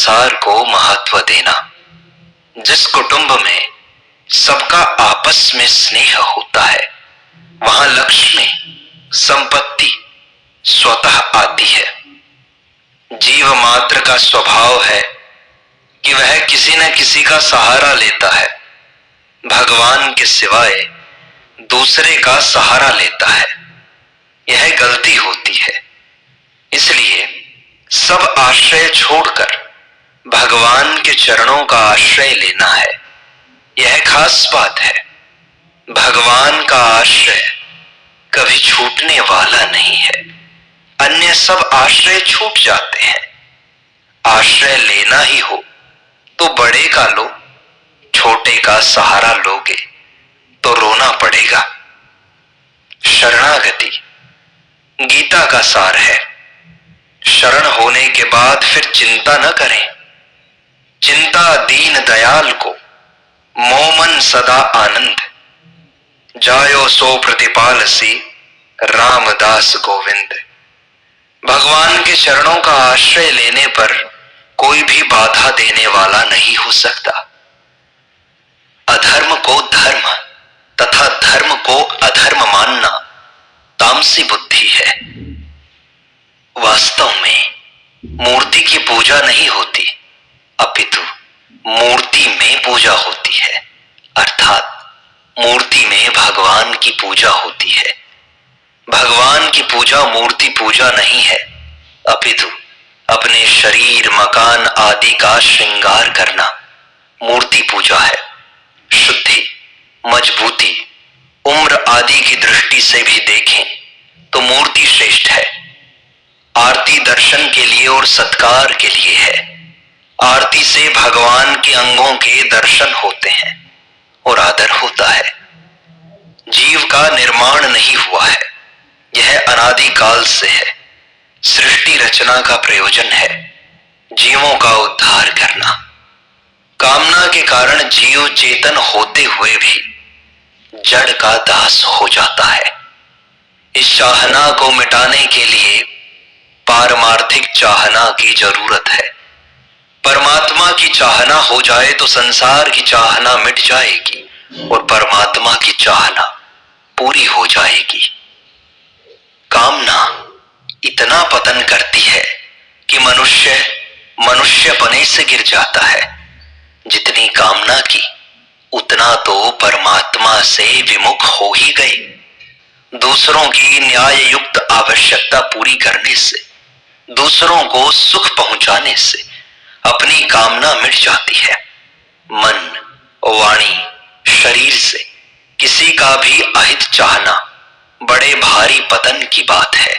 संसार को महत्व देना। जिस कुटुंब में सबका आपस में स्नेह होता है, वहां लक्ष्मी, संपत्ति स्वतः आती है। जीव मात्र का स्वभाव है कि वह किसी न किसी का सहारा लेता है। भगवान के सिवाय दूसरे का सहारा लेता है, यह गलती होती है। इसलिए सब आश्रय छोड़कर भगवान के चरणों का आश्रय लेना है, यह खास बात है। भगवान का आश्रय कभी छूटने वाला नहीं है। अन्य सब आश्रय छूट जाते हैं। आश्रय लेना ही हो तो बड़े का लो, छोटे का सहारा लोगे तो रोना पड़ेगा। शरणागति गीता का सार है। शरण होने के बाद फिर चिंता न करें। चिंता दीन दयाल को, मोमन सदा आनंद। जायो सो प्रतिपालसी, रामदास गोविंद। भगवान के चरणों का आश्रय लेने पर कोई भी बाधा देने वाला नहीं हो सकता। अधर्म को धर्म तथा धर्म को अधर्म मानना तामसी बुद्धि है। वास्तव में मूर्ति की पूजा नहीं होती, अपितु मूर्ति में पूजा होती है। अर्थात मूर्ति में भगवान की पूजा होती है। भगवान की पूजा मूर्ति पूजा नहीं है, अपितु अपने शरीर, मकान आदि का श्रृंगार करना मूर्ति पूजा है। शुद्धि, मजबूती, उम्र आदि की दृष्टि से भी देखें तो मूर्ति श्रेष्ठ है। आरती दर्शन के लिए और सत्कार के लिए है। आरती से भगवान के अंगों के दर्शन होते हैं और आदर होता है। जीव का निर्माण नहीं हुआ है, यह अनादि काल से है। सृष्टि रचना का प्रयोजन है जीवों का उद्धार करना। कामना के कारण जीव चेतन होते हुए भी जड़ का दास हो जाता है। इस चाहना को मिटाने के लिए पारमार्थिक चाहना की जरूरत है। परमात्मा की चाहना हो जाए तो संसार की चाहना मिट जाएगी और परमात्मा की चाहना पूरी हो जाएगी। कामना इतना पतन करती है कि मनुष्य मनुष्यपने से गिर जाता है। जितनी कामना की उतना तो परमात्मा से विमुख हो ही गए। दूसरों की न्याय युक्त आवश्यकता पूरी करने से, दूसरों को सुख पहुंचाने से अपनी कामना मिट जाती है। मन, वाणी, शरीर से किसी का भी अहित चाहना बड़े भारी पतन की बात है।